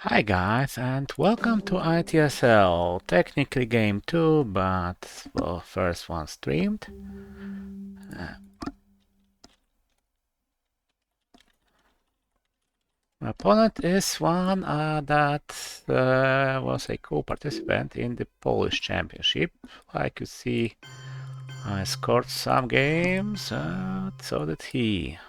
Hi guys, and welcome to ITSL. Technically game 2, but well, first one streamed. My opponent is one that was a co-participant in the Polish Championship. Like you see, I scored some games, so did he.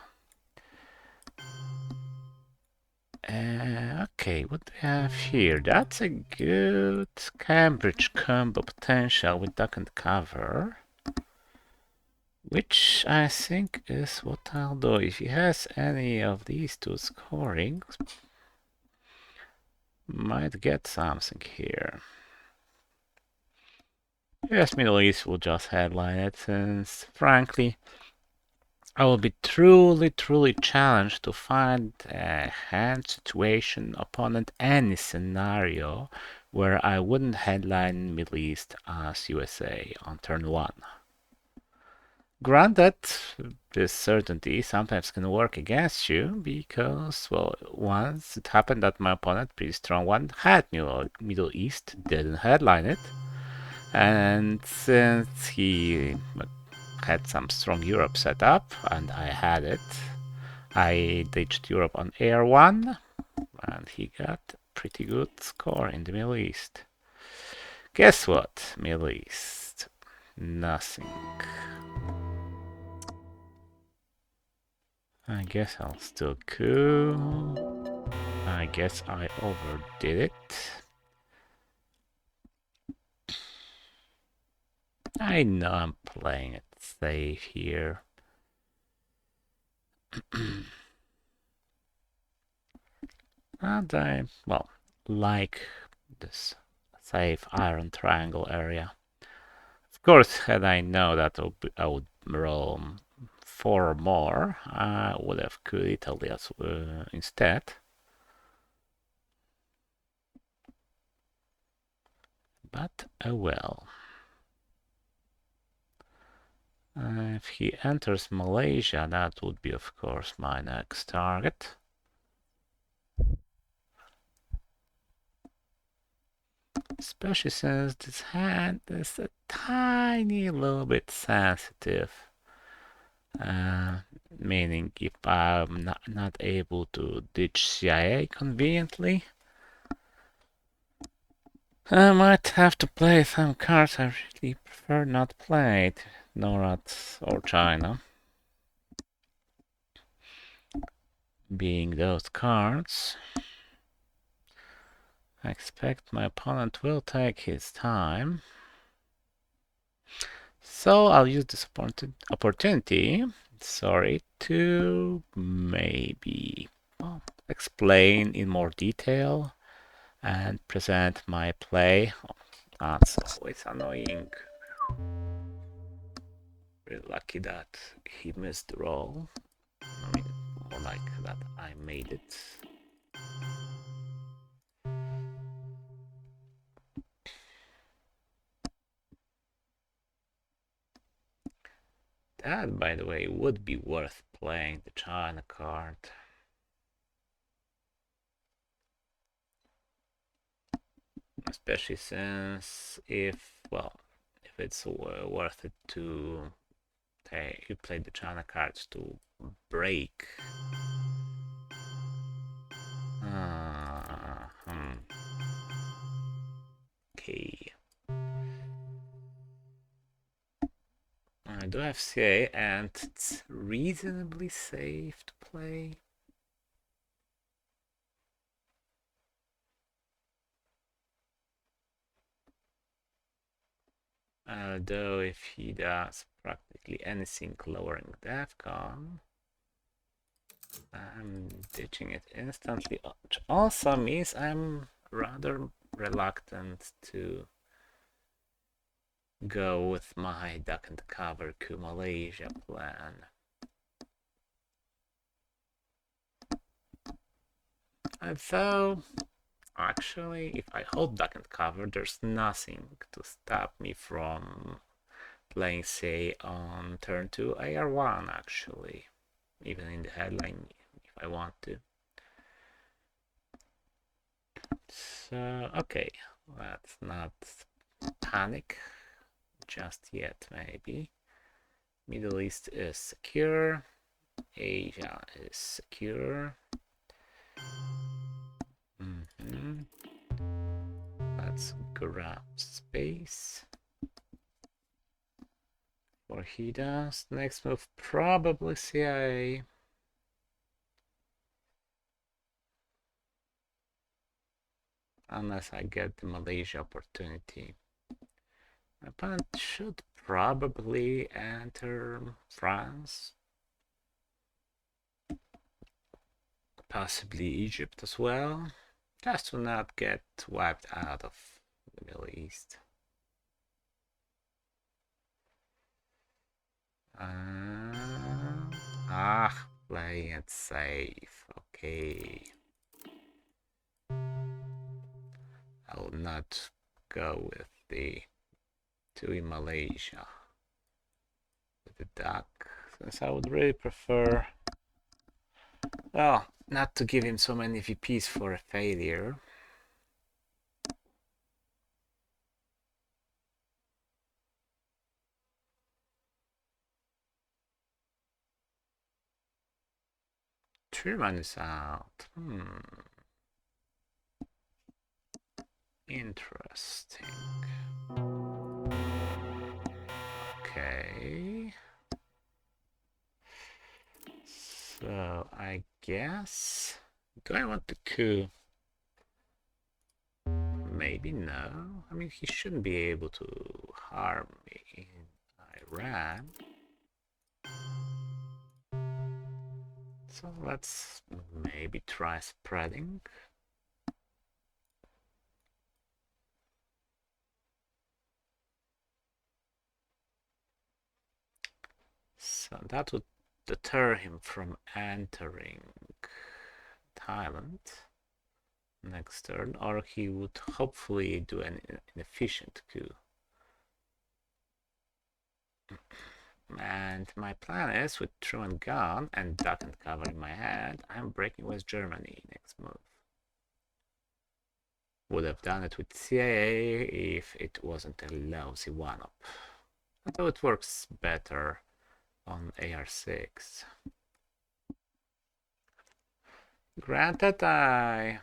Okay, what do we have here? That's a good Cambridge combo potential with duck and cover. Which I think is what I'll do. If he has any of these two scoring, might get something here. Yes, Middle East will just headline it, since frankly, I will be truly challenged to find a hand situation, opponent, any scenario where I wouldn't headline Middle East as USA on turn 1. Granted, this certainty sometimes can work against you because, well, once it happened that my opponent, pretty strong one, had Middle East, didn't headline it, and since he had some strong Europe set up and I had it, I ditched Europe on Air 1 and he got a pretty good score in the Middle East. Guess what? Middle East. Nothing. I guess I'll still coup. I guess I overdid it. I know I'm playing it safe here. And I, well, like this safe iron triangle area. Of course, had I known that I would roll 4 more, I would have coup Italy instead. But oh well. If he enters Malaysia, that would be, of course, my next target. Especially since this hand is a tiny little bit sensitive. Meaning if I'm not able to ditch CIA conveniently, I might have to play some cards I really prefer not played, NORAD or China. Being those cards, I expect my opponent will take his time. So I'll use this opportunity, to maybe explain in more detail and present my play. That's always annoying. Really lucky that he missed the roll. I mean, more like that I made it. That, by the way, would be worth playing the China card. Especially since if it's worth it to you play the China cards to break. Okay. I do have CA and it's reasonably safe to play. Although if he does practically anything lowering DEFCON, I'm ditching it instantly, which also means I'm rather reluctant to go with my duck and cover coup Malaysia plan. And so, actually, if I hold duck and cover, there's nothing to stop me from playing, say, on turn 2 AR1, actually, even in the headline if I want to. So, okay, let's not panic just yet, maybe. Middle East is secure. Asia is secure. Let's grab space for he does. Next move, probably CIA. Unless I get the Malaysia opportunity. My opponent should probably enter France. Possibly Egypt as well. Just to not get wiped out of the Middle East. Playing it safe. Okay. I will not go with the two in Malaysia. With the duck, since I would really prefer, well, not to give him so many VPs for a failure. Truman is out. Interesting. Okay. So I guess, do I want the coup? Maybe no. I mean, he shouldn't be able to harm me in Iran. So let's maybe try spreading. So that would deter him from entering Thailand next turn, or he would hopefully do an inefficient coup. And my plan is, with Truman gone and duck and cover in my hand, I'm breaking West Germany next move. Would have done it with CIA if it wasn't a lousy one-up. Although it works better on AR6. Granted, Aye.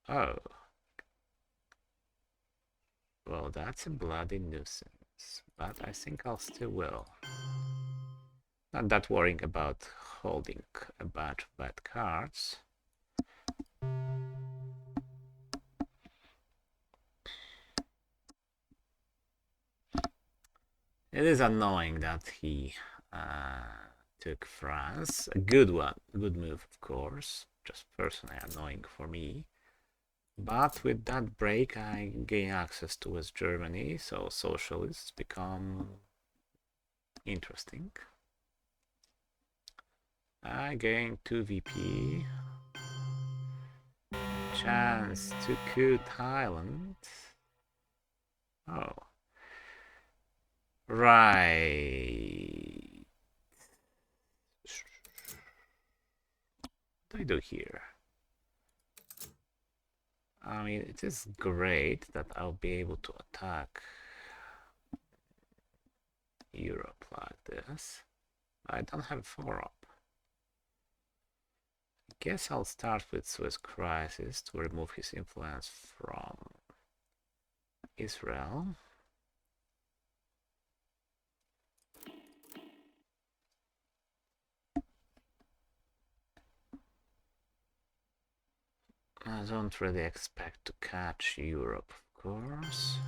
Oh. Well, that's a bloody nuisance. But I think I'll still will. Not that worrying about holding a bunch of bad cards. It is annoying that he took France. A good one, good move, of course. Just personally annoying for me. But with that break, I gain access to West Germany, so socialists become interesting. I gain 2 VP. Chance to coup Thailand. Oh. Right. What do I do here? I mean, it is great that I'll be able to attack Europe like this. I don't have 4-up. I guess I'll start with Suez Crisis to remove his influence from Israel. I don't really expect to catch Europe, of course.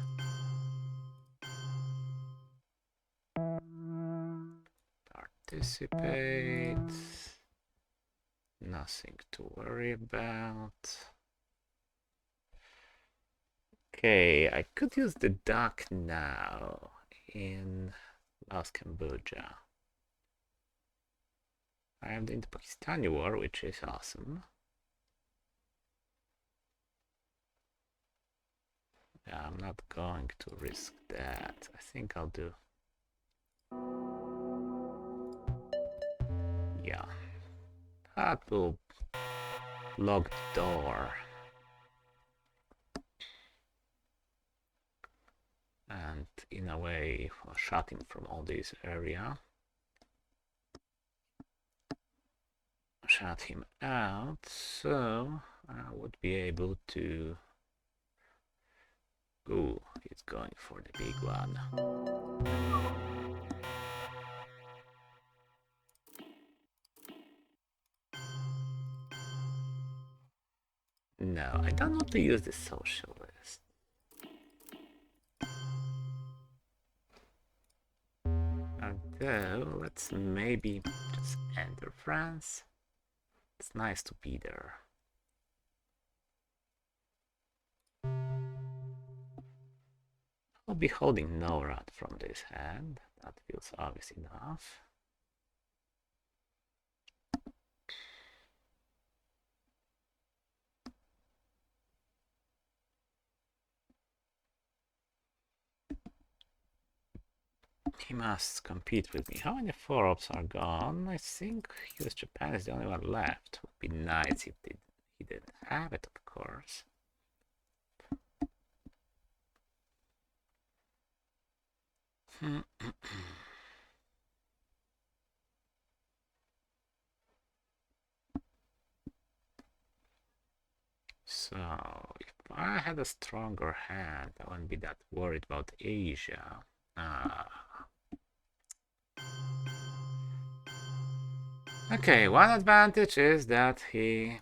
Participate. Nothing to worry about. Okay, I could use the duck now in Laos, Cambodia. I have the Indo-Pakistani war, which is awesome. Yeah, I'm not going to risk that. I think I'll do Yeah, that will lock the door. And in a way, shut him from all this area. Shut him out, so I would be able to. Ooh, he's going for the big one. No, I don't want to use the socialist. Although, let's maybe just enter France. It's nice to be there. I'll be holding no rat from this hand. That feels obvious enough. He must compete with me. How many 4-ups are gone? I think US Japan is the only one left. Would be nice if he didn't have it, of course. So, if I had a stronger hand, I wouldn't be that worried about Asia. Okay, one advantage is that he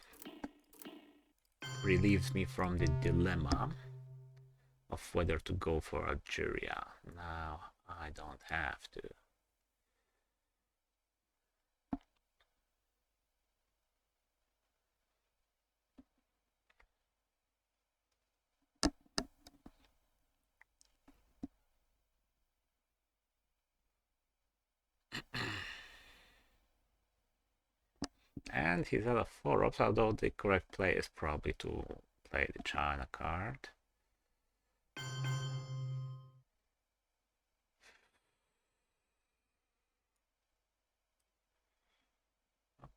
relieves me from the dilemma of whether to go for Algeria. Now I don't have to. And he's out of 4-ups, although the correct play is probably to play the China card.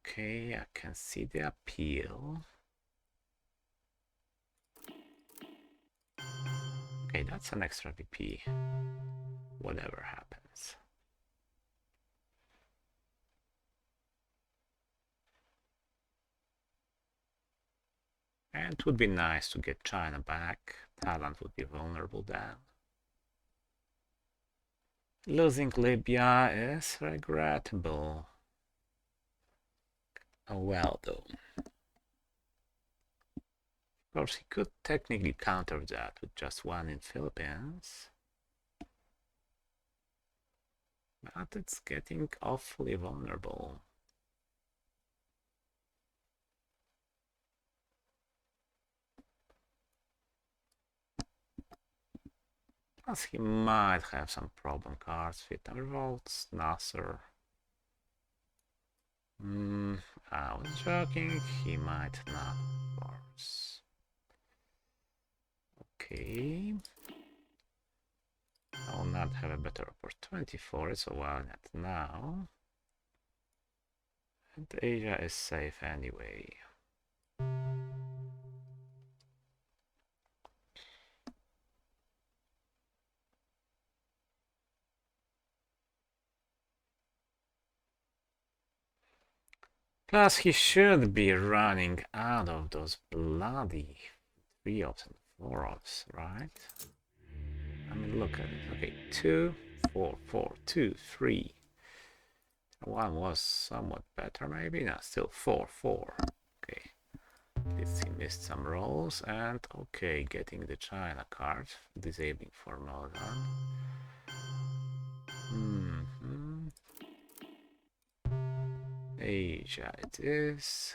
Okay, I can see the appeal. Okay, that's an extra VP. Whatever happens. And it would be nice to get China back. Thailand would be vulnerable then. Losing Libya is regrettable. Oh well, though. Of course, he could technically counter that with just one in Philippines. But it's getting awfully vulnerable. Plus, he might have some problem cards. Vietnam Revolts, Nasser. I was joking. He might not, of course. Okay. I will not have a better opportunity for it, so why not now? And Asia is safe anyway. Plus, he should be running out of those bloody 3-ups and 4-ups, right? I mean, look at it. Okay, 2, 4, 4, 2, 3. One was somewhat better, maybe. No, still 4, 4. Okay. At least he missed some rolls. And okay, getting the China card, disabling for Modern. Asia it is.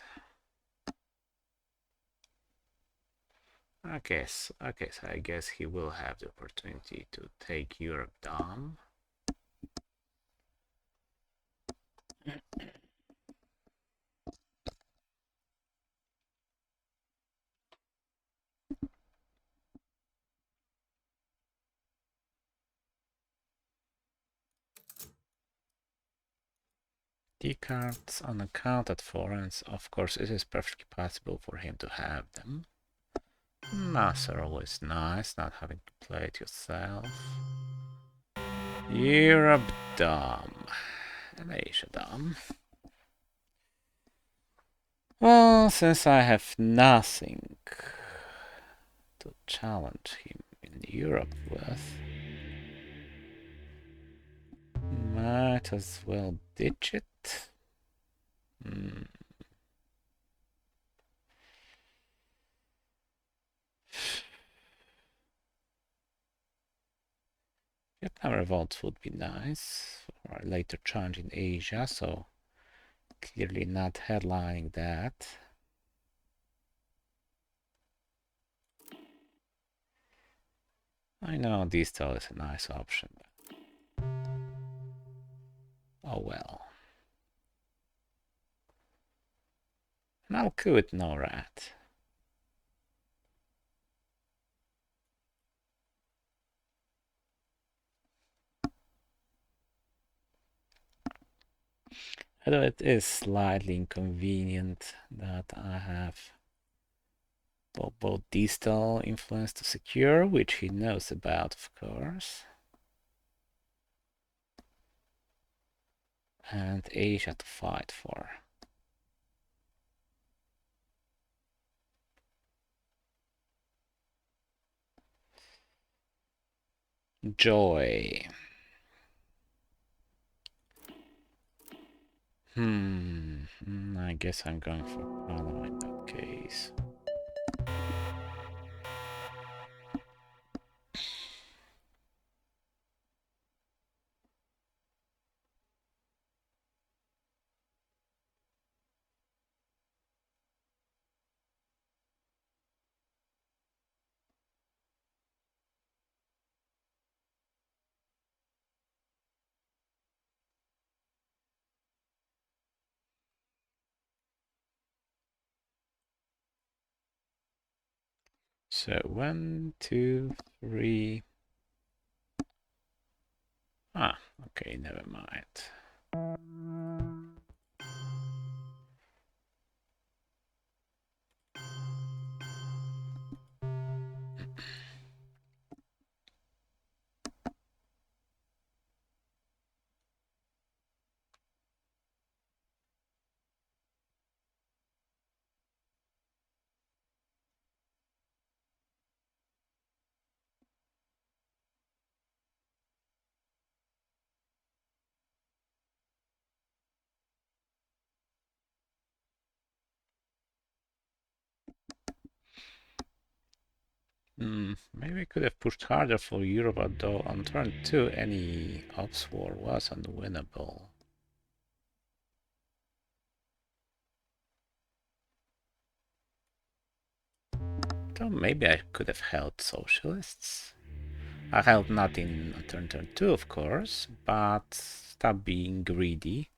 Okay, so I guess he will have the opportunity to take Europe down. key cards unaccounted for, and of course it is perfectly possible for him to have them. That's always nice, not having to play it yourself. Europe dumb. And Asia dumb. Well, since I have nothing to challenge him in Europe with, might as well ditch it. Vietnam revolt would be nice for a later challenge in Asia, so clearly not headlining that. I know ITSL is a nice option. Oh well. And I'll quit NORAD. Although it is slightly inconvenient that I have both distal influence to secure, which he knows about, of course, and Asia to fight for. Joy. I guess I'm going for Panama in that case. So 1, 2, 3. Okay, never mind. Maybe I could have pushed harder for Europe, though on turn 2 any ops war was unwinnable. So maybe I could have held socialists. I held not in turn 2, of course, but stop being greedy.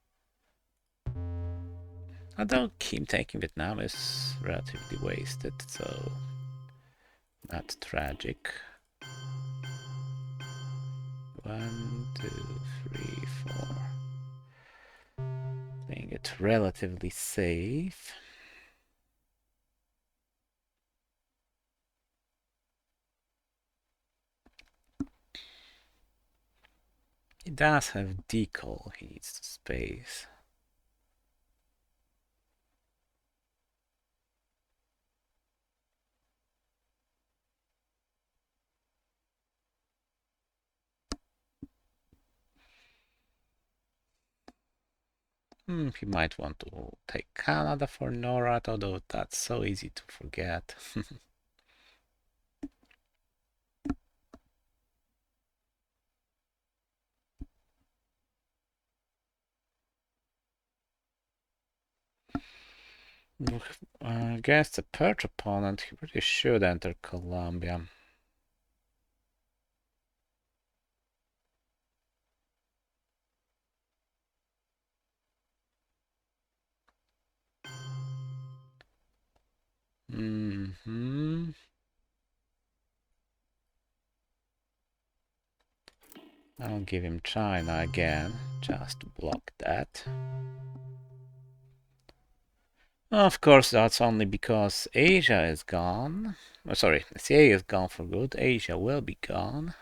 Although Kim taking Vietnam is relatively wasted, so not tragic. 1, 2, 3, 4. Playing it relatively safe. He does have decal, he needs to space. He might want to take Canada for NORAD, although that's so easy to forget. Against a perch opponent, he really should enter Colombia. I'll give him China again, just to block that. Of course, that's only because Asia is gone. Oh, sorry, CA is gone for good. Asia will be gone.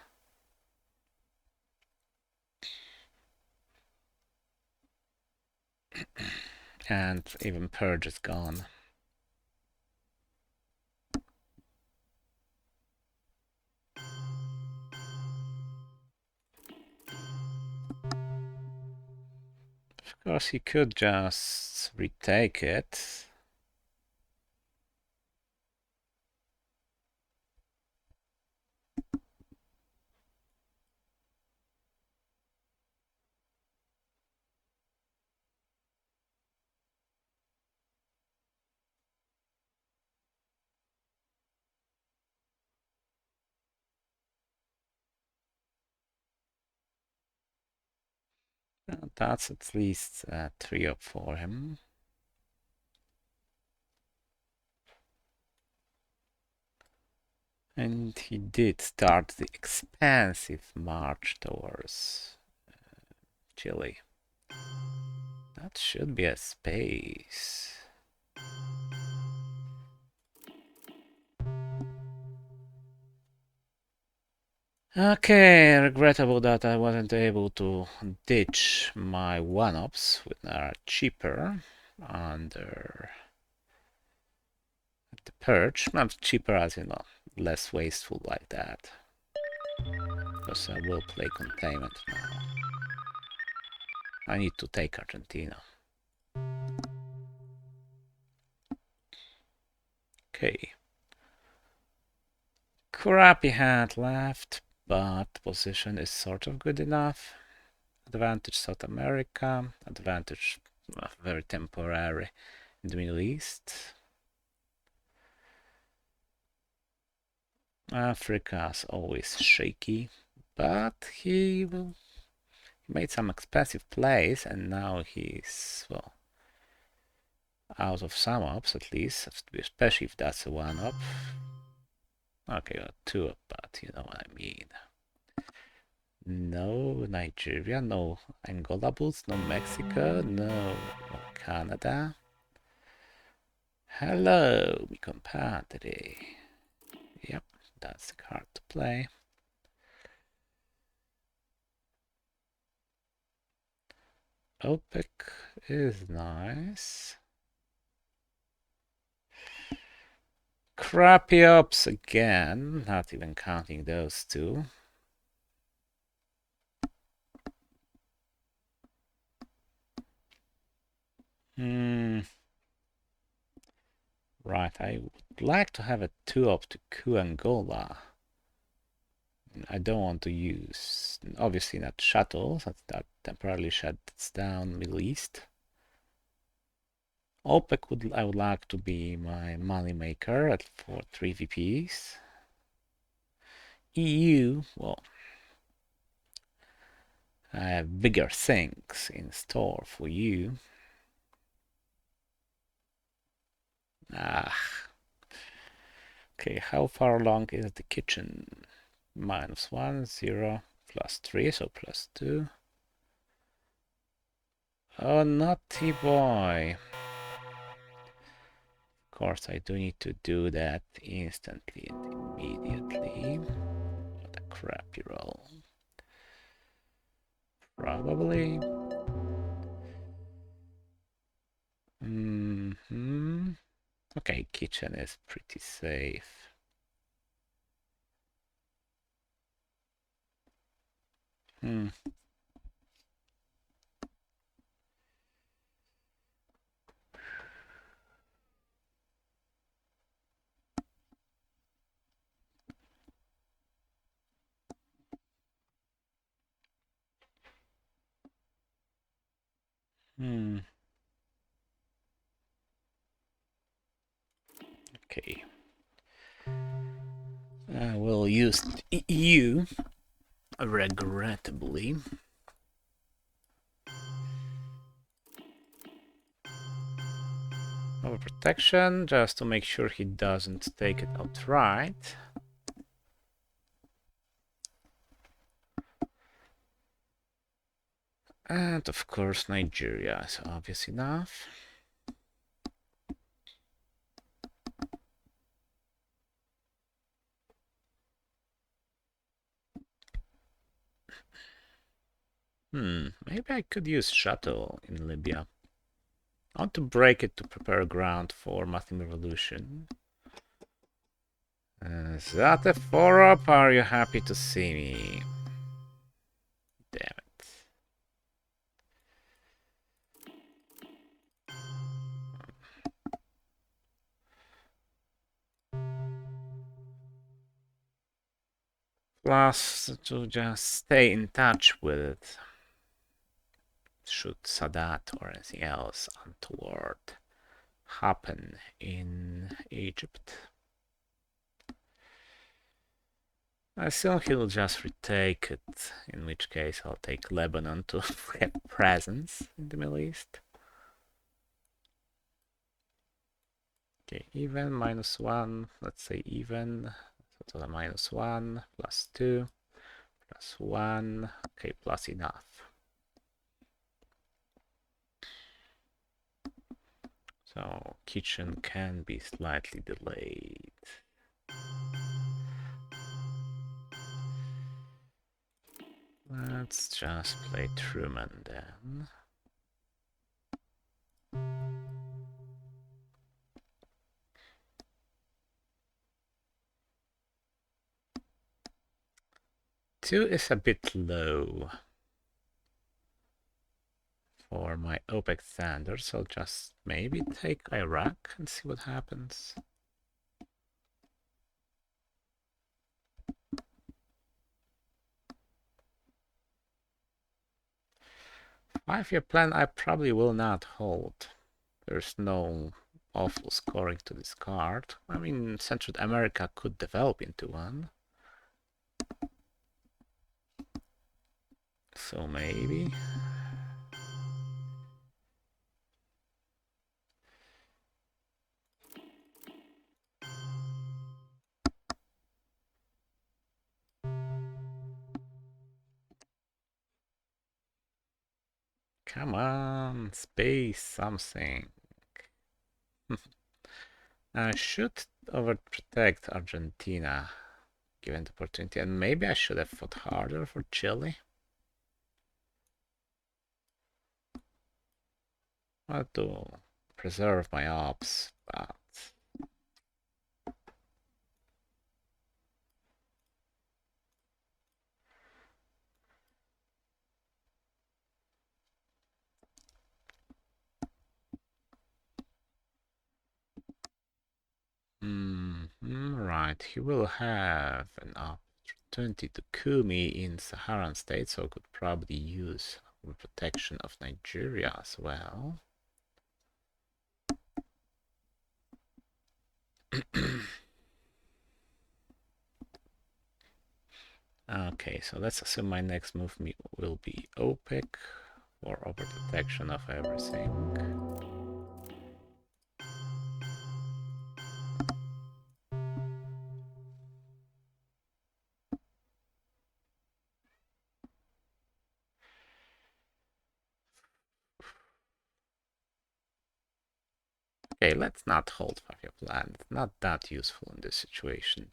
And even Purge is gone. Of course, he could just retake it. That's at least a 3-up for him. And he did start the expansive march towards Chile. That should be a space. Okay, regrettable that I wasn't able to ditch my 1-ups, which are cheaper under the Purge. Not cheaper as, you know, less wasteful like that. Because I will play containment now. I need to take Argentina. Okay. Crappy hand left, but position is sort of good enough. Advantage South America, advantage very temporary in the Middle East. Africa's always shaky, but he made some expensive plays and now he's, well, out of some ups at least, especially if that's a 1-up. Okay, a 2-up, but you know what I mean. No Nigeria, no Angola Bulls, no Mexico, no Canada. Hello, mi compadre. Yep, that's the card to play. OPEC is nice. Crappy ups again, not even counting those two. Right, I would like to have a 2-up to coup Angola. I don't want to use, obviously not shuttles, that temporarily shuts down Middle East. OPEC I would like to be my money maker for 3 VPs. EU, well, I have bigger things in store for you. Okay, how far along is the kitchen? -1, 0, +3, so +2. Oh, naughty boy. Of course, I do need to do that instantly and immediately. What a crappy roll. Probably. Okay, kitchen is pretty safe. Okay. I will use EU, regrettably. Overprotection, just to make sure he doesn't take it outright. And of course, Nigeria is obvious enough. Maybe I could use shuttle in Libya. I want to break it to prepare ground for Mathing Revolution. Is that a 4-up? Are you happy to see me? Damn it. Plus, to just stay in touch with it. Should Sadat or anything else untoward happen in Egypt. I assume he'll just retake it, in which case I'll take Lebanon to have presence in the Middle East. Okay, even, -1, let's say even, so to -1, +2, +1, okay, plus enough. So kitchen can be slightly delayed. Let's just play Truman then. Two is a bit low for my OPEC standards. I'll just maybe take Iraq and see what happens. Five-year plan I probably will not hold. There's no awful scoring to this card. I mean, Central America could develop into one. So maybe. Come on, space something. I should overprotect Argentina, given the opportunity, and maybe I should have fought harder for Chile. I want to preserve my ops, but right, he will have an opportunity to coup me in Saharan state, so I could probably use the protection of Nigeria as well. Okay, so let's assume my next move will be OPEC for overprotection of everything. Okay, let's not hold 5-year plan. It's not that useful in this situation.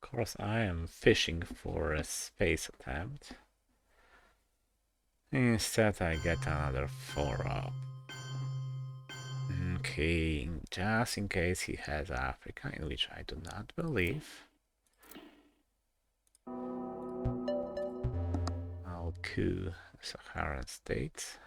Of course, I am fishing for a space attempt. Instead, I get another 4-up. Okay, just in case he has Africa, in which I do not believe. I'll coup Saharan states.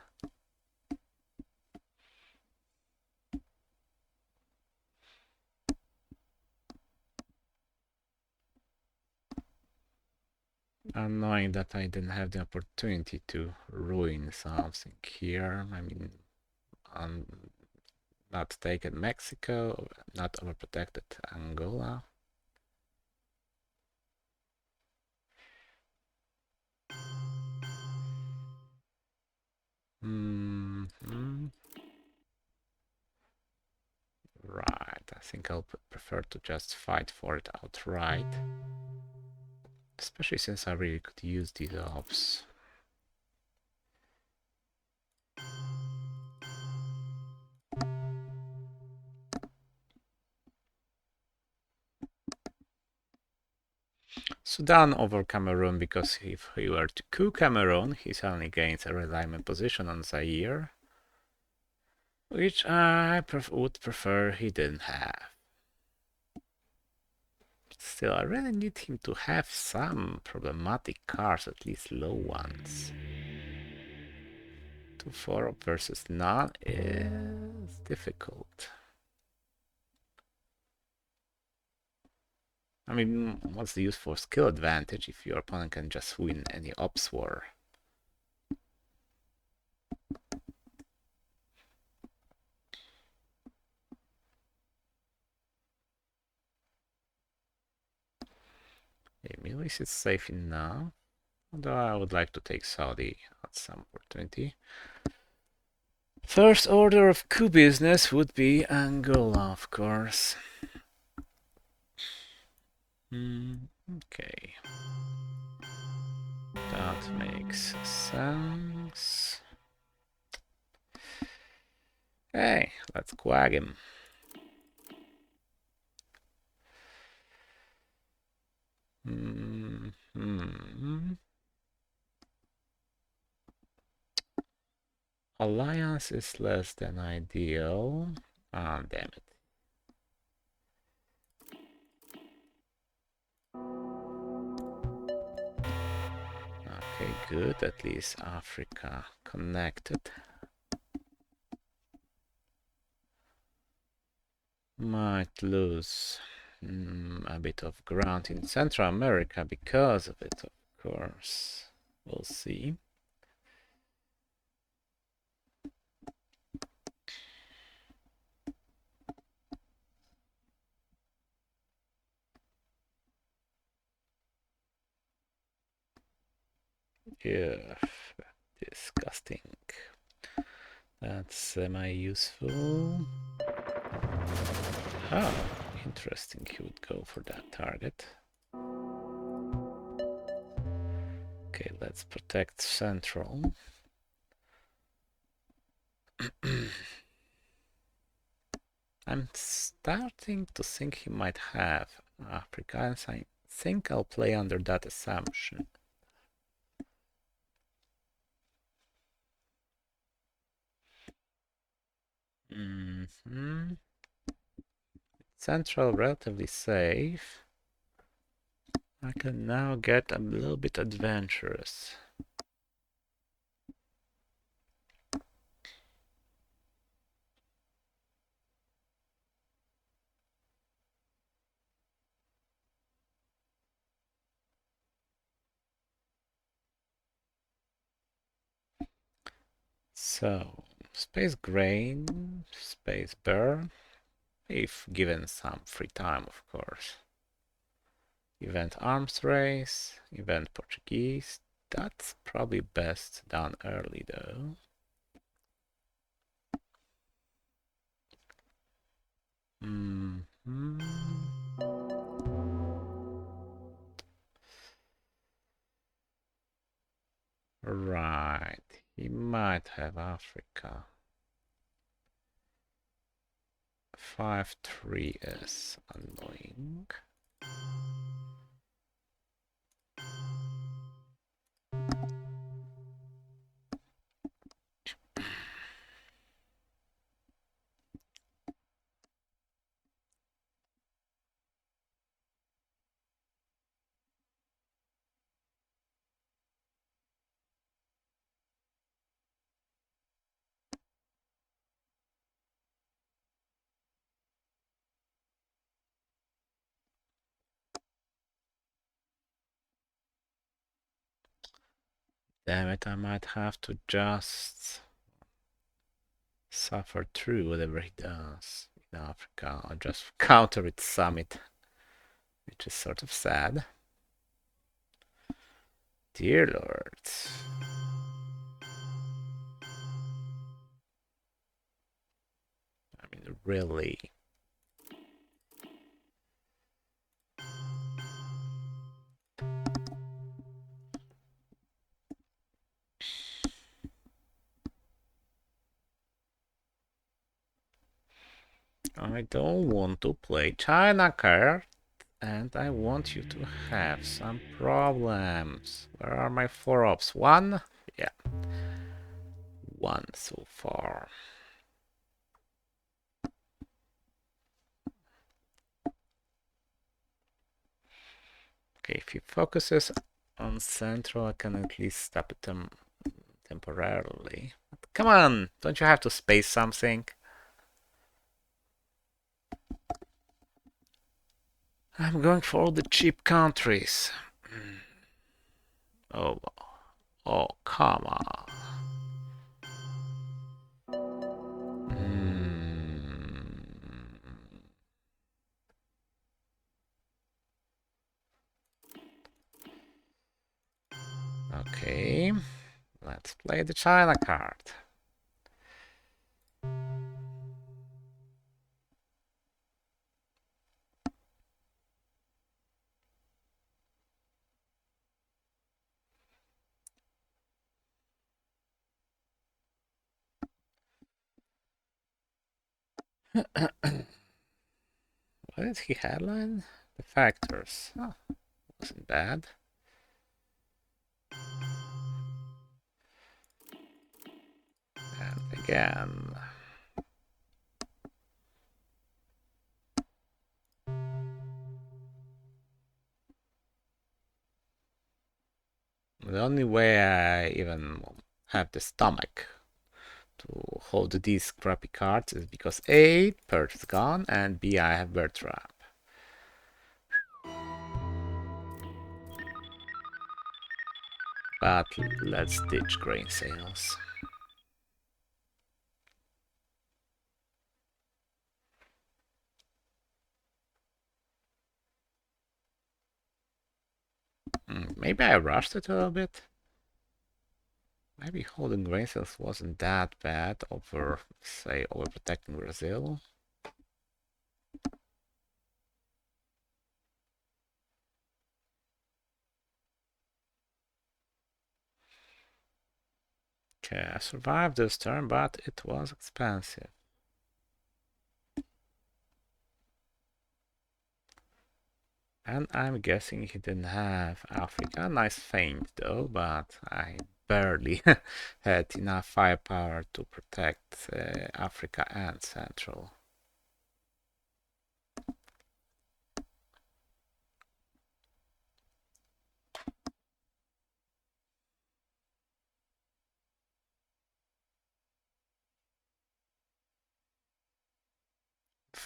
Annoying that I didn't have the opportunity to ruin something here. I mean, not taken Mexico, not overprotected Angola. Right, I think I'll prefer to just fight for it outright. Especially since I really could use these ops. Sudan over Cameroon, because if he were to coup Cameroon, he suddenly gains a realignment position on Zaire, which I would prefer he didn't have. Still, I really need him to have some problematic cars, at least low ones. 2-4 versus none is difficult. I mean, what's the use for skill advantage if your opponent can just win any ops war? Emilis is safe enough, although I would like to take Saudi at some opportunity. First order of coup business would be Angola, of course. Okay. That makes sense. Hey, let's quag him. Alliance is less than ideal. Ah, damn it. Okay, good. At least Africa connected. Might lose a bit of ground in Central America because of it, of course. We'll see. Yeah, disgusting. That's semi-useful. Oh, interesting. He would go for that target. Okay, let's protect Central. I'm starting to think he might have Africa, and I think I'll play under that assumption. Central relatively safe. I can now get a little bit adventurous. So, space grain, space burr, if given some free time, of course. Event arms race, event Portuguese. That's probably best done early though. Right, he might have Africa. 5-3 is annoying. Damn it, I might have to just suffer through whatever he does in Africa, or just counter its summit, which is sort of sad. Dear lords. I mean, really. I don't want to play China card, and I want you to have some problems. Where are my 4-ops? One? Yeah. One so far. Okay, if he focuses on central, I can at least stop it temporarily. But come on, don't you have to space something? I'm going for all the cheap countries. Oh, oh, come on. Okay, let's play the China card. What did he headline? The factors. Oh, wasn't bad. And again. The only way I even have the stomach to hold these crappy cards is because A, Perch is gone, and B, I have Bird Trap. But let's ditch grain sales. Maybe I rushed it a little bit. Maybe holding grain sales wasn't that bad over, say, overprotecting Brazil. Okay, I survived this turn, but it was expensive. And I'm guessing he didn't have Africa. Nice feint though, but I barely had enough firepower to protect Africa and Central.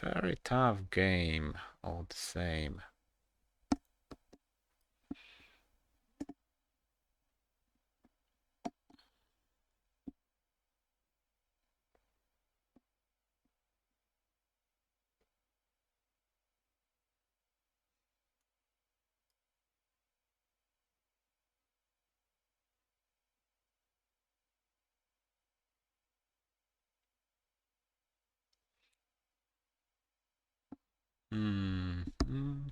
Very tough game, all the same. Mm-hmm.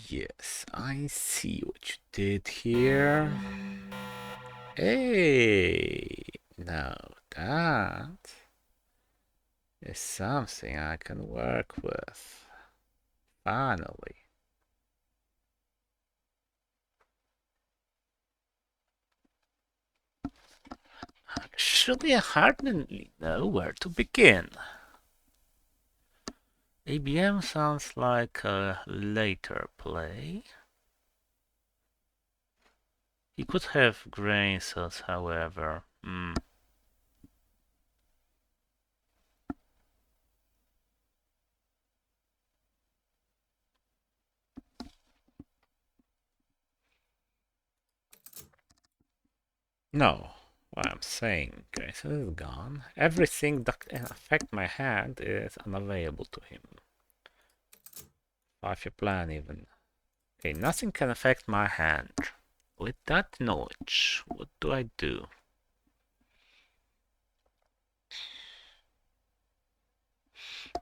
Yes, I see what you did here. Hey, now that is something I can work with. Finally. Actually, I hardly know where to begin. ABM sounds like a later play. He could have grain cells, however. No, what I'm saying, okay, so this is gone. Everything that can affect my hand is unavailable to him. 5-year plan even. Okay, nothing can affect my hand. With that knowledge, what do I do?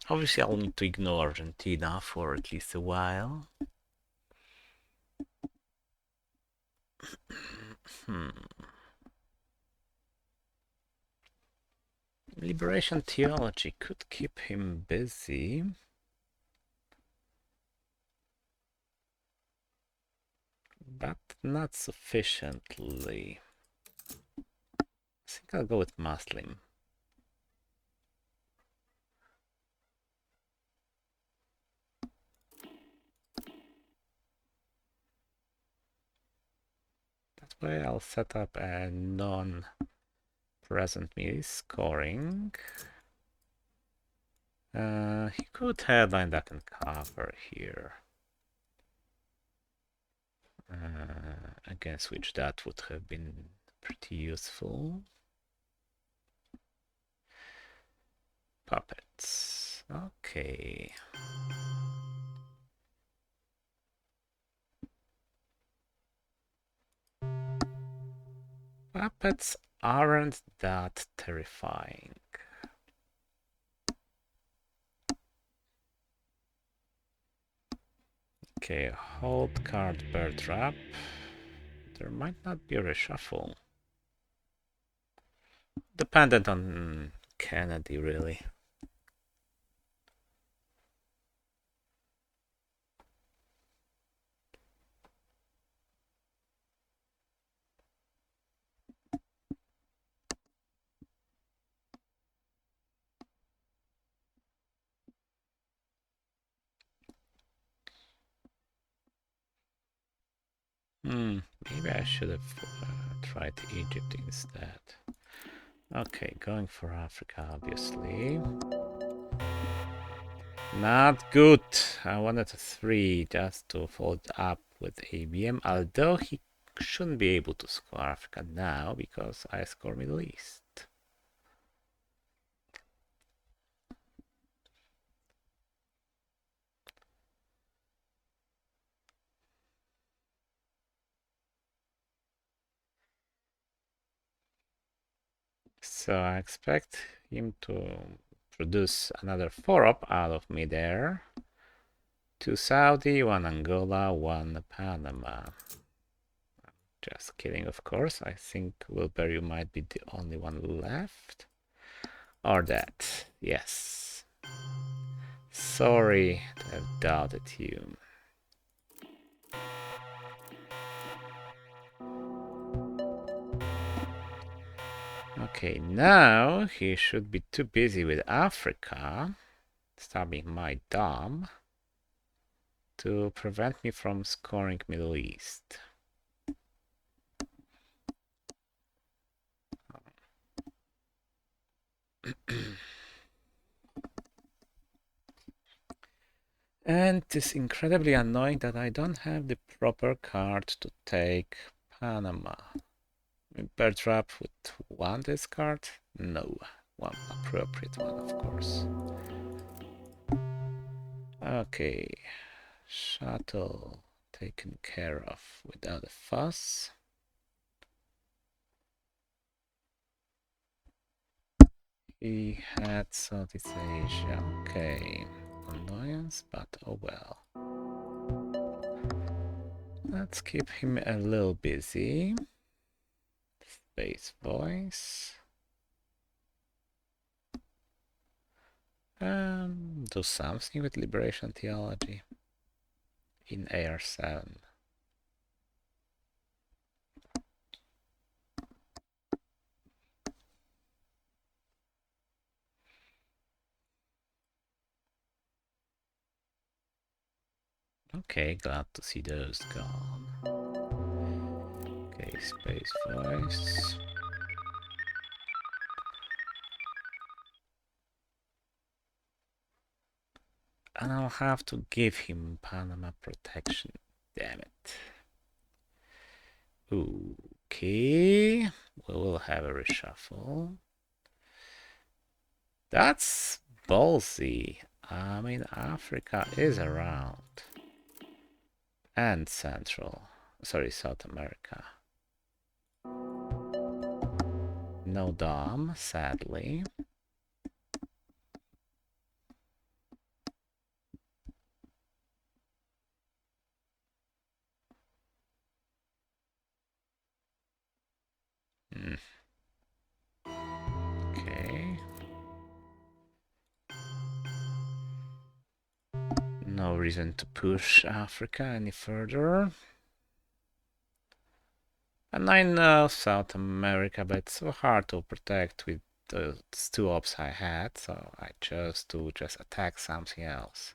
Obviously, I'll need to ignore Argentina for at least a while. Liberation theology could keep him busy. But not sufficiently. I think I'll go with Muslim. That way I'll set up a non-present me scoring. He could headline that and cover here. Against which that would have been pretty useful. Puppets. Okay. Puppets aren't that terrifying. Okay, hold card bear trap. There might not be a reshuffle. Dependent on Kennedy, really. Maybe I should have tried Egypt instead. Okay, going for Africa, obviously. Not good. I wanted a 3 just to fold up with ABM, although he shouldn't be able to score Africa now because I score Middle East. So I expect him to produce another 4-up out of midair. 2 Saudi, 1 Angola, 1 Panama. Just kidding, of course. I think Wilbury might be the only one left. Or that. Yes. Sorry to have doubted you. Okay, now he should be too busy with Africa, stabbing my dom, to prevent me from scoring Middle East. And it's incredibly annoying that I don't have the proper card to take Panama. Bear trap with 1 discard? No, one appropriate one, of course. Okay, shuttle taken care of without a fuss. He had Southeast Asia, okay. Annoyance, but oh well. Let's keep him a little busy. Space voice. Do something with liberation theology in AR7. Okay, glad to see those gone. Okay, space voice. And I'll have to give him Panama protection. Damn it. Okay, we will have a reshuffle. That's ballsy. I mean, Africa is around. And South America. No Dom, sadly. Okay. No reason to push Africa any further. And I know South America, but it's so hard to protect with the two ops I had, so I chose to just attack something else.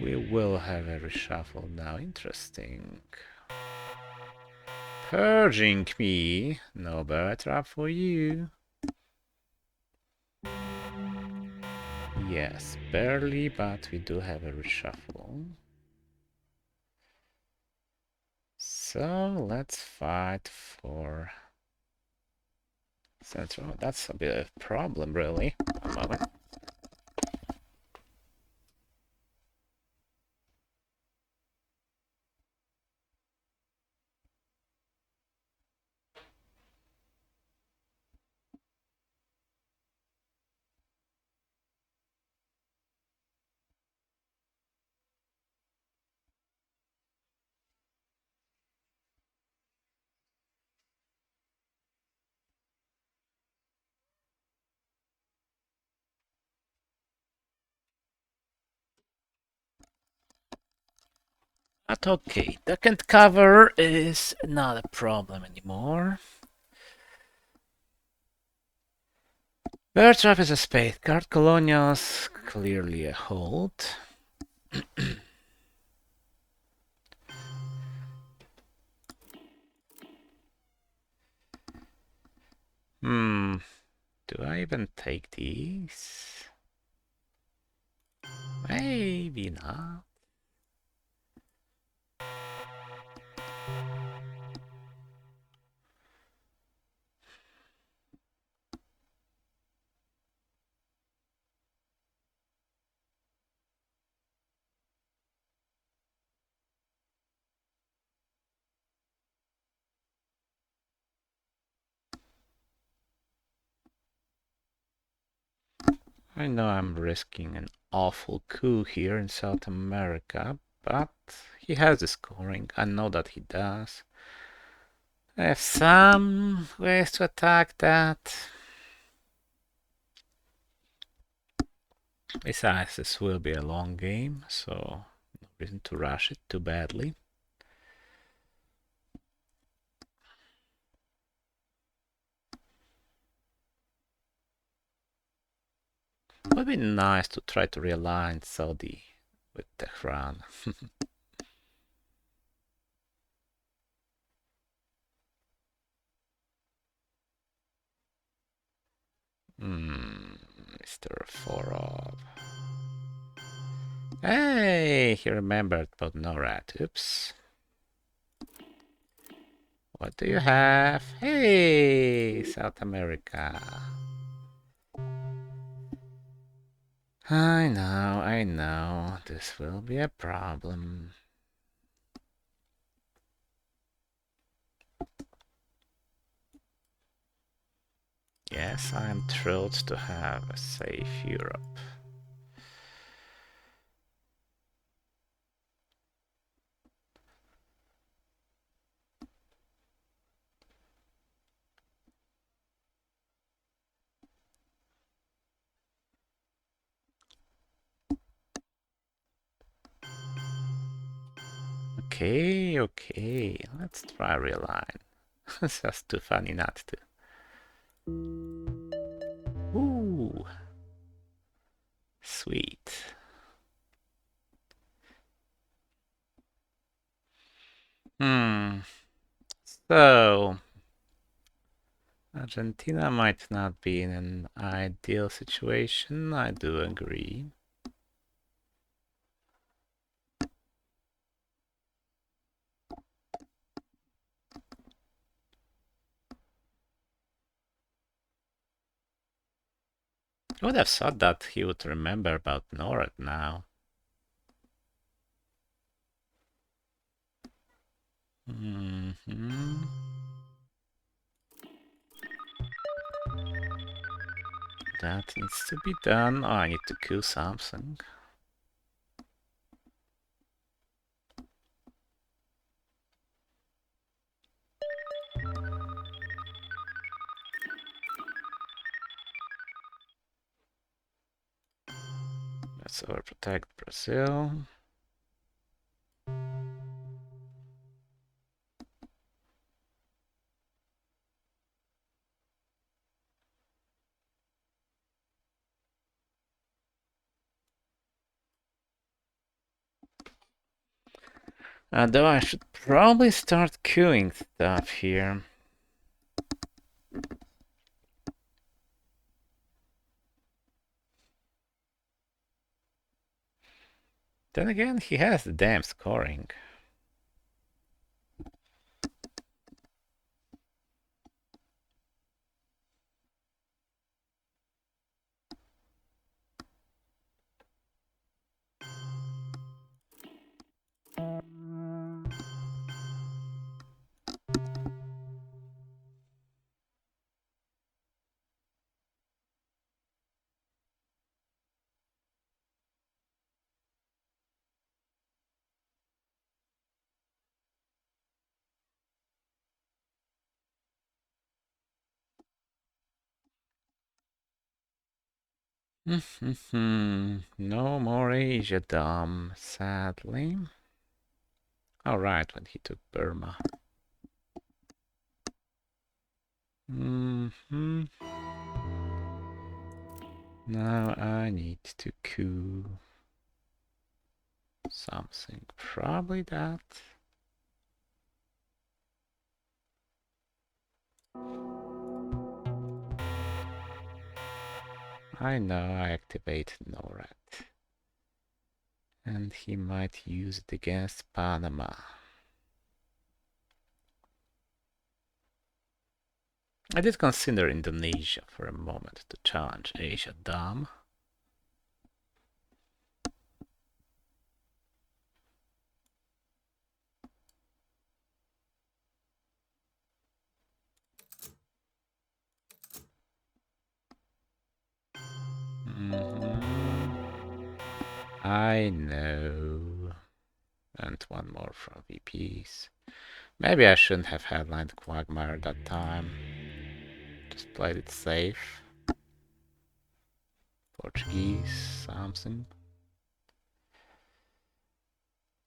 We will have a reshuffle now. Interesting. Purging me. No bear trap for you. Yes, barely, but we do have a reshuffle. So let's fight for Central. That's a bit of a problem, really. A moment. But okay, second cover is not a problem anymore. Bear trap is a spade card. Colonials, clearly a hold. Do I even take these? Maybe not. I know I'm risking an awful coup here in South America, but he has the scoring. I know that he does. I have some ways to attack that. Besides, this will be a long game, so no reason to rush it too badly. It would be nice to try to realign Saudi with Tehran. Mr. Forov. Hey, he remembered about NORAD. Oops. What do you have? Hey, South America. I know. This will be a problem. Yes, I'm thrilled to have a safe Europe. Okay, let's try realign. It's just too funny not to. Ooh, sweet. So, Argentina might not be in an ideal situation, I do agree. I would have thought that he would remember about Norad now. That needs to be done. Oh, I need to kill something. Let's overprotect Brazil. Though I should probably start queuing stuff here. Then again, he has the damn scoring. No more Asia Dom, sadly. Alright, when he took Burma. Now I need to coup something. Probably that. I know I activated NORAD. And he might use it against Panama. I did consider Indonesia for a moment to challenge Asia Dam. I know. And one more from VPs. Maybe I shouldn't have headlined Quagmire that time. Just played it safe. Portuguese, something.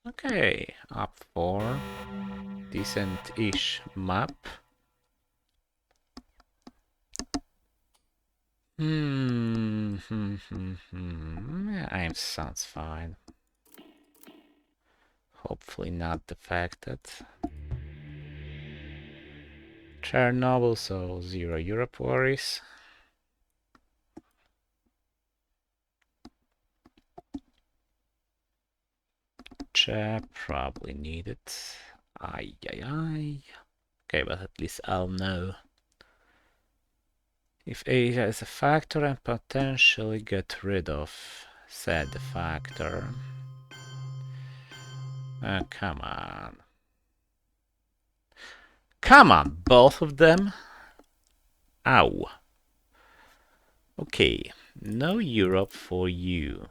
Okay, up 4. Decent-ish map. Yeah, sounds fine. Hopefully not defected. Chernobyl, so 0 Europe worries. Czech probably need it. Ay. Okay, but at least I'll know if Asia is a factor and potentially get rid of said factor. Come on. Come on, both of them? Ow. Okay, no Europe for you.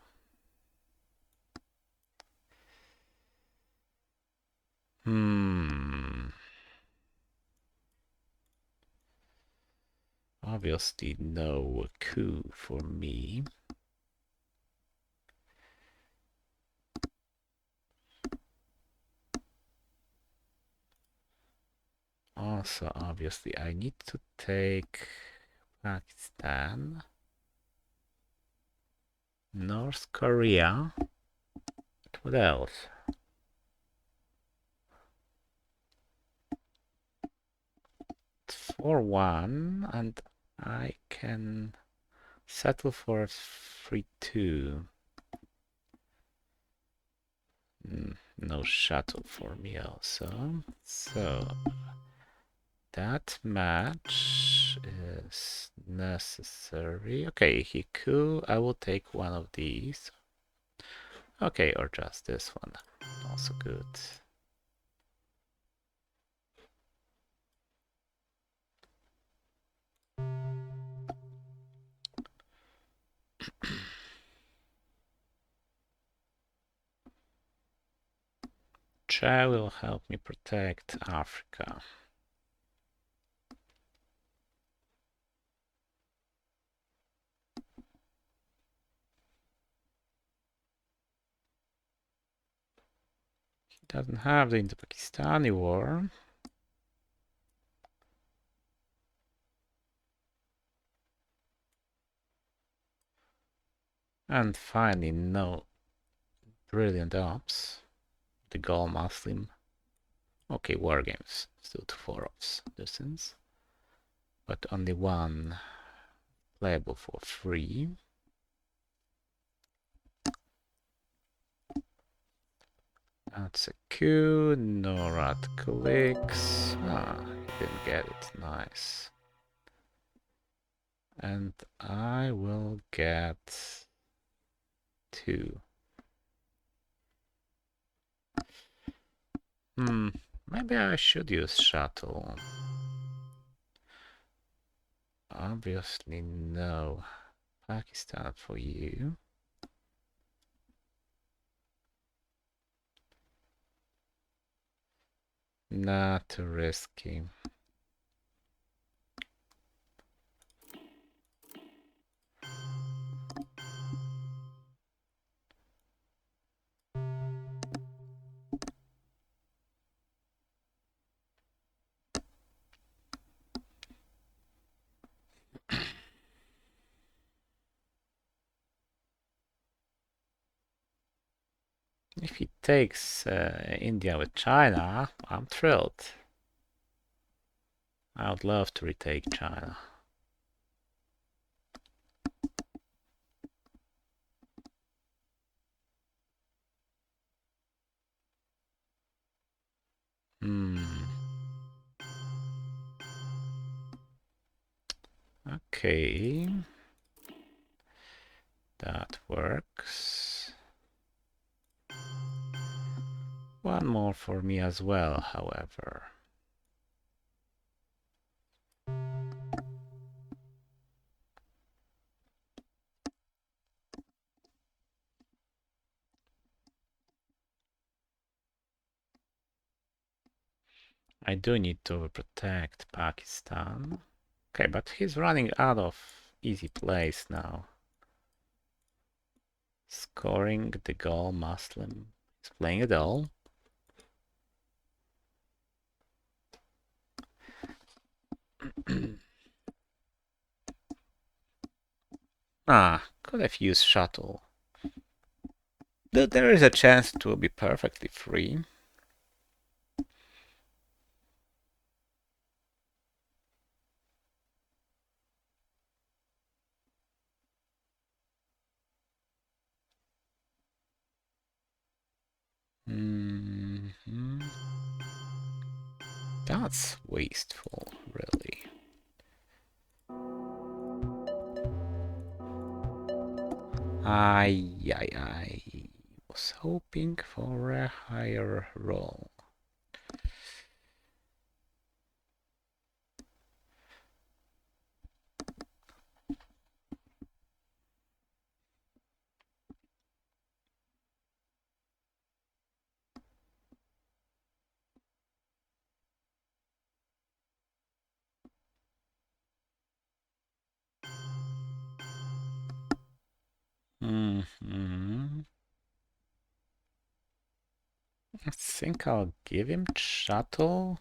Obviously no coup for me. Also, obviously, I need to take Pakistan, North Korea. What else? It's 4-1, and I can settle for 3-2. No shuttle for me also. So that match is necessary. Okay, he could. I will take one of these. Okay, or just this one. Also good. Che will help me protect Africa. He doesn't have the Indo-Pakistani war. And finally, no brilliant ops. The Gaul Muslim. Okay, war games. Still 2 4-ops distance. But only one playable for free. That's a coup. No rat clicks. Ah, he didn't get it. Nice. And I will get 2. Maybe I should use shuttle. Obviously no. Pakistan for you. Not too risky. If he takes India with China, I'm thrilled. I would love to retake China. Okay. That works. One more for me as well, however. I do need to protect Pakistan. Okay, but he's running out of easy plays now. Scoring the goal, Muslim. He's playing it all. Could have used shuttle. There is a chance it will be perfectly free. That's wasteful, really. I was hoping for a higher roll. I think I'll give him shuttle.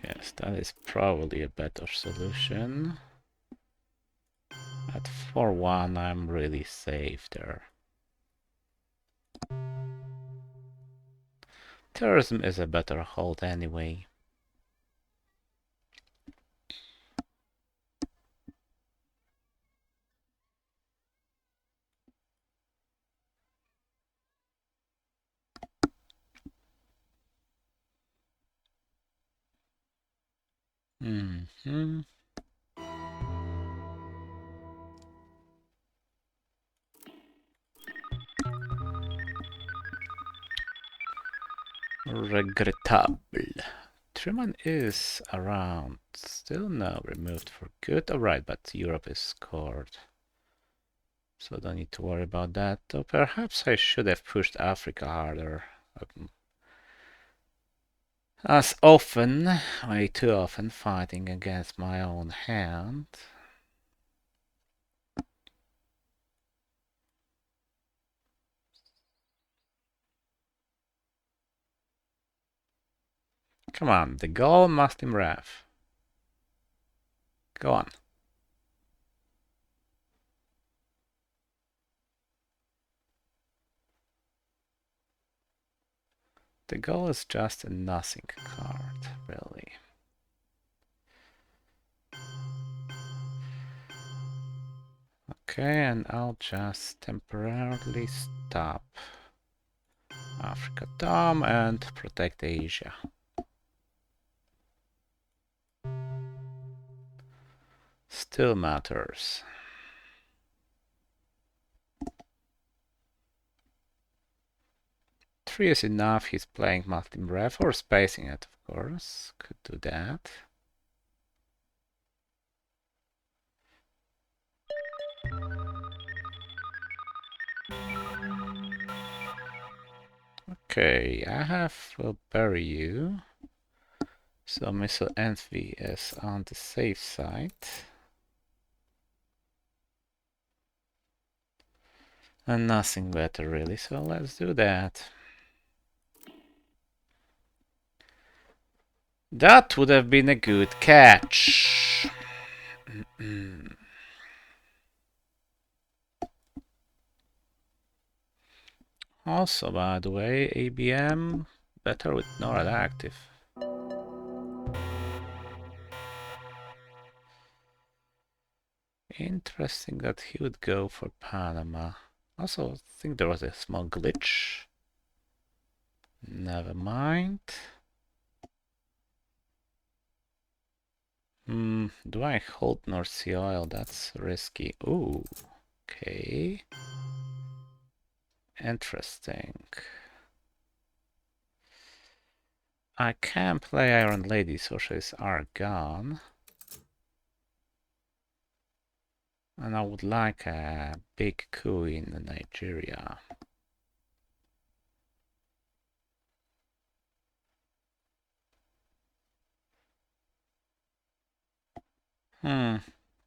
Yes, that is probably a better solution. At 4-1, I'm really safe there. Terrorism is a better hold anyway. Mm-hmm. Regrettable. Truman is around. Still no, removed for good. Alright, but Europe is scored. So don't need to worry about that. Though perhaps I should have pushed Africa harder. As often, way too often, fighting against my own hand. Come on, the goal must improve. Go on. The goal is just a nothing card, really. Okay, and I'll just temporarily stop Africa Dom and protect Asia. Still matters. 3 is enough. He's playing multi-ref or spacing it, of course. Could do that. Okay, I have will bury you. So Missile Envy is on the safe side. And nothing better really, so let's do that. That would have been a good catch. Also, by the way, ABM better with NORAD active. Interesting that he would go for Panama. Also, I think there was a small glitch. Never mind. Do I hold North Sea oil? That's risky. Ooh, okay. Interesting. I can play Iron Lady, socialists are gone. And I would like a big coup in Nigeria.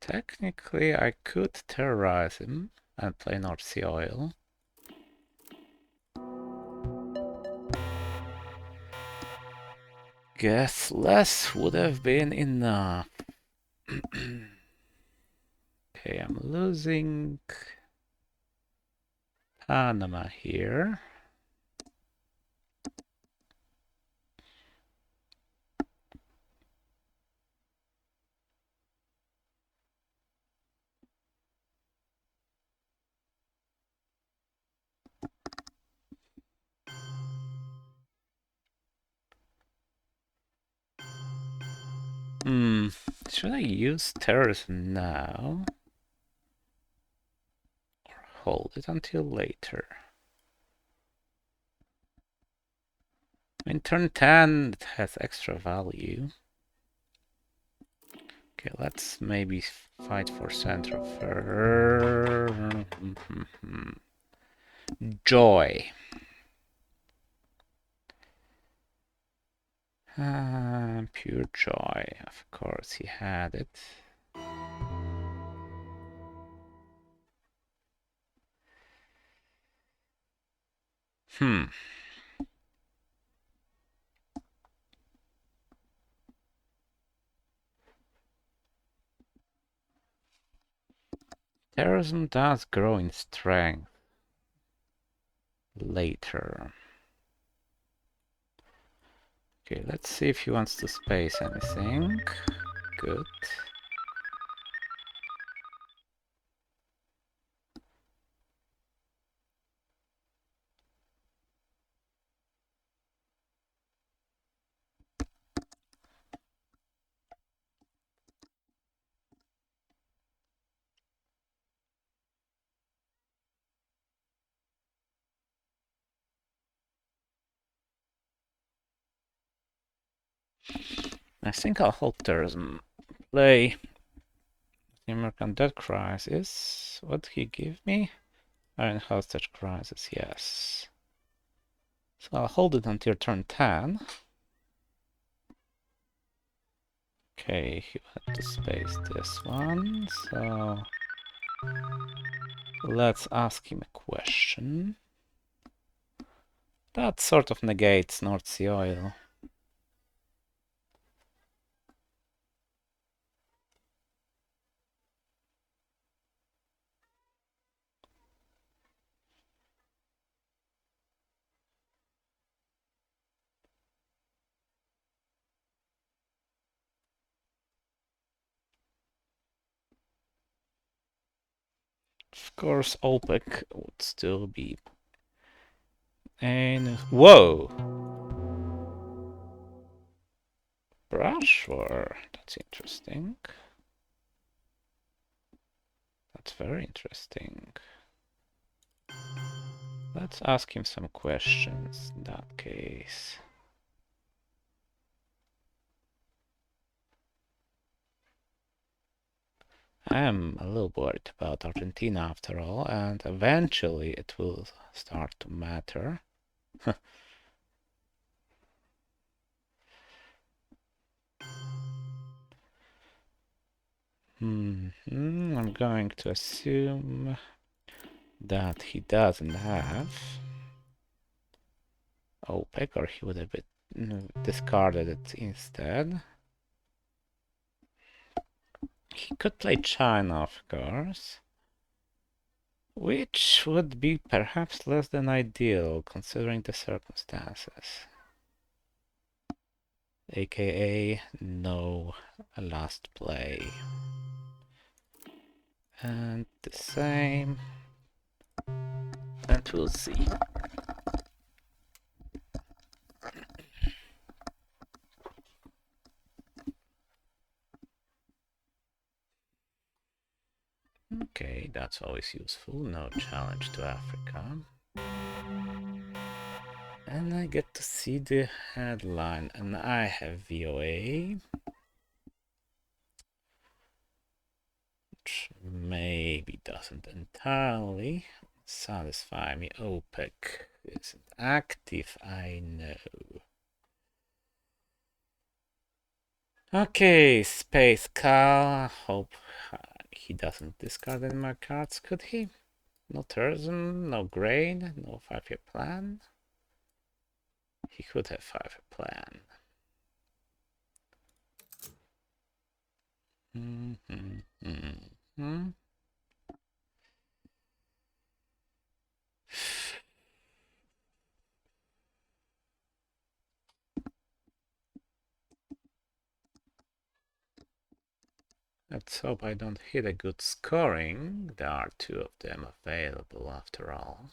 Technically, I could terrorize him and play North Sea oil. Guess less would have been enough. Okay, I'm losing Panama here. Should I use terrorism now? Or hold it until later? In turn 10, it has extra value. Okay, let's maybe fight for Central first. Joy. Pure joy. Of course, he had it. Terrorism does grow in strength later. Okay, let's see if he wants to space anything. Good. I think I'll hold tourism. Play the American Debt Crisis. What did he give me? Iron Hostage Crisis, yes. So I'll hold it until turn 10. Okay, he had to space this one, so let's ask him a question. That sort of negates North Sea oil. Of course, OPEC would still be. And whoa! Brush war. That's interesting. That's very interesting. Let's ask him some questions in that case. I'm a little worried about Argentina after all, and eventually it will start to matter. I'm going to assume that he doesn't have OPEC, or he would have discarded it instead. He could play China, of course, which would be perhaps less than ideal considering the circumstances. AKA no last play. And the same. And we'll see. Okay, that's always useful. No challenge to Africa. And I get to see the headline, and I have VOA, which maybe doesn't entirely satisfy me. OPEC isn't active, I know. Okay, Space Cal. Hope he doesn't discard any more cards, could he? No tourism, no grain, no 5-year plan. He could have 5-year plan. Let's hope I don't hit a good scoring. There are 2 of them available after all.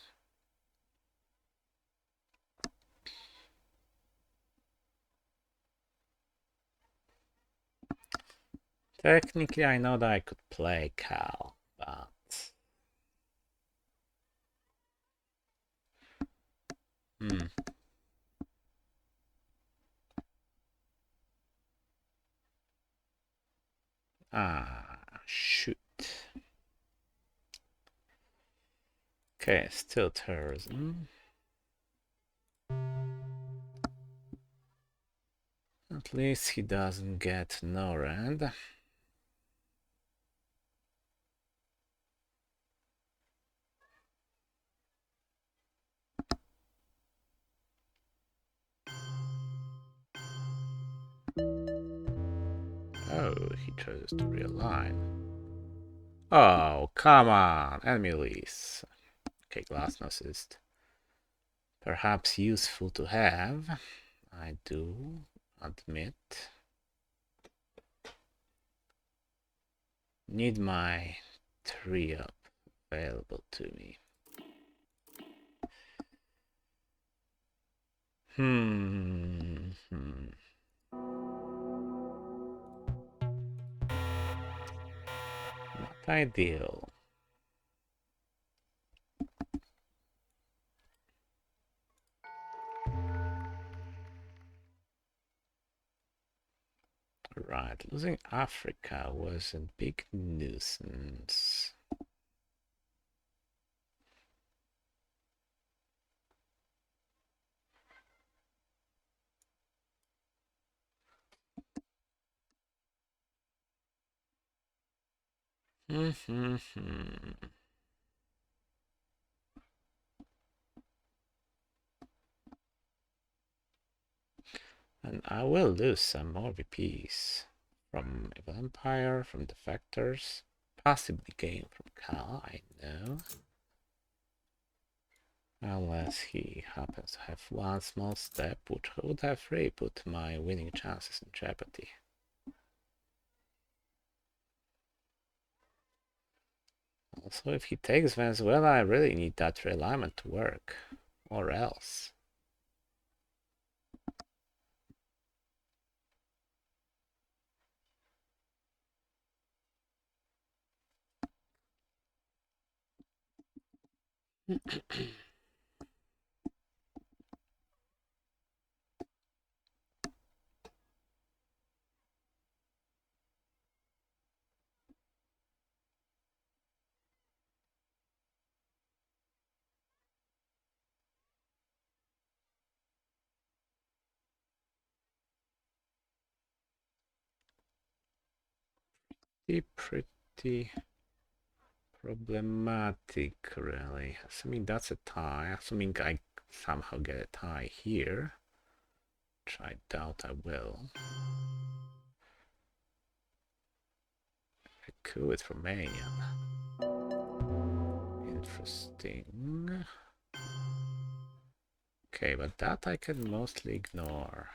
Technically, I know that I could play Cal, but shoot. Okay, still terrorism. At least he doesn't get NORAD. Oh, he chose to realign. Oh, come on, enemy release. Okay, Glasnost is perhaps useful to have. I do Admit. Need my tree up available to me. Not ideal. Right, losing Africa was a big nuisance. And I will lose some more VPs from Evil Empire, from Defectors, possibly gain from Cal, I know. Unless he happens to have one small step, which would have really put my winning chances in jeopardy. Also, if he takes Venezuela, I really need that realignment to work, or else. Pretty problematic, really. Assuming that's a tie, assuming I somehow get a tie here, which I doubt I will. A coup with Romania. Interesting. Okay, but that I can mostly ignore.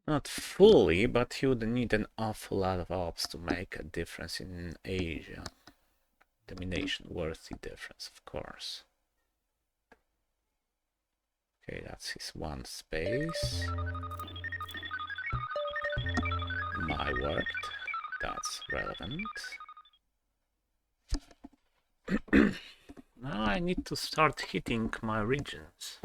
Not fully, but he would need an awful lot of ops to make a difference in Asia. Domination-worthy difference, of course. Okay, that's his one space. My worked. That's relevant. Now I need to start hitting my regions.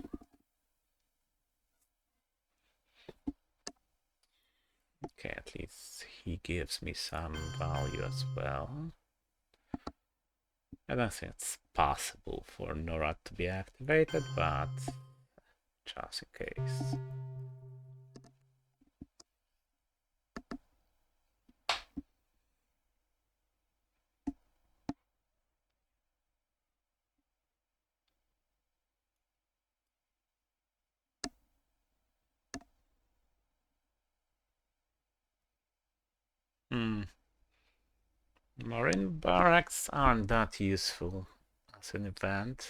Okay, at least he gives me some value as well. I don't think it's possible for NORAD to be activated, but just in case. Marine barracks aren't that useful as an event.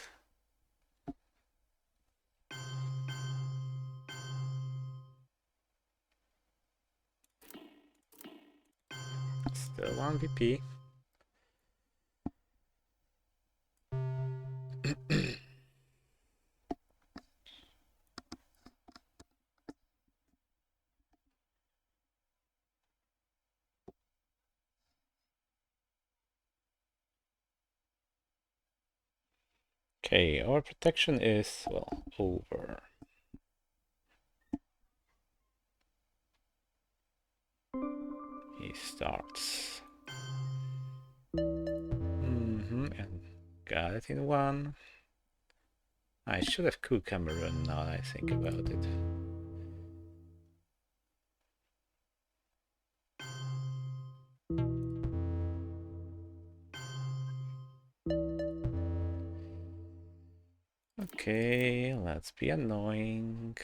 Still 1 VP. Okay, our protection is, well, over. He starts. And got it in one. I should have coup Cameroon now that I think about it. let's be annoying.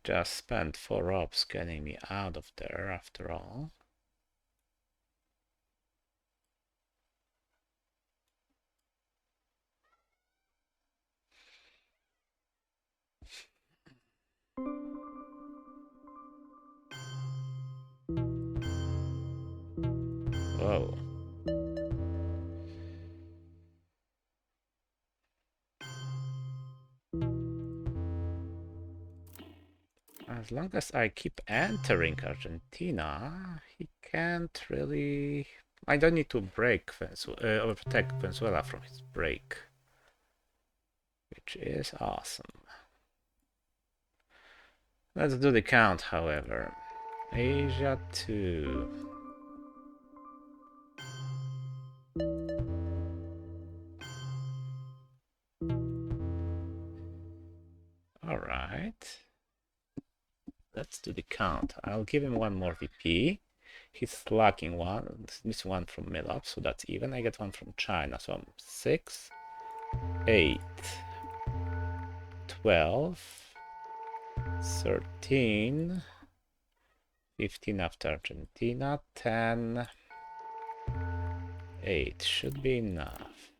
Just spent 4 ops getting me out of there after all. Whoa. As long as I keep entering Argentina, he can't really... I don't need to break or protect Venezuela from his break, which is awesome. Let's do the count, however. Asia 2. Alright. Let's do the count. I'll give him one more VP. He's lacking one, missing one from Milop, so that's even. I get one from China, so I'm 6, 8, 12, 13, 15 after Argentina, 10, 8 should be enough.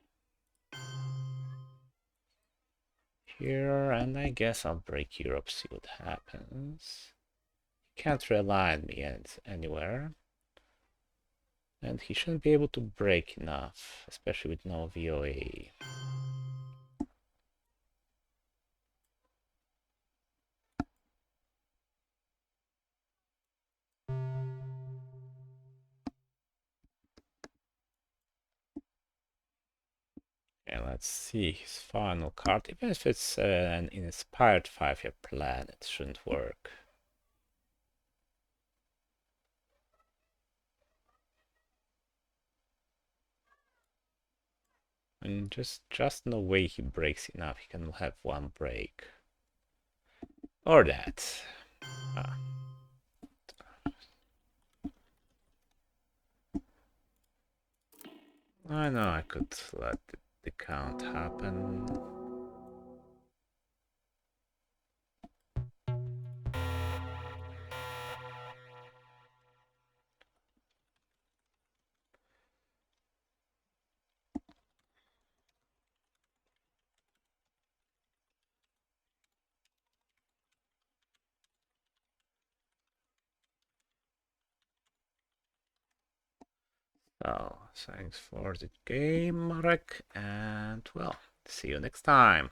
Here, and I guess I'll break Europe, see what happens. He can't rely on me anywhere. And he shouldn't be able to break enough, especially with no VOA. Okay, let's see his final card. Even if it's an inspired 5-year plan, it shouldn't work. And just no way he breaks enough. He can have one break. Or that. Ah. I know I could let the count happen. So, thanks for the game, Marek, and well, see you next time.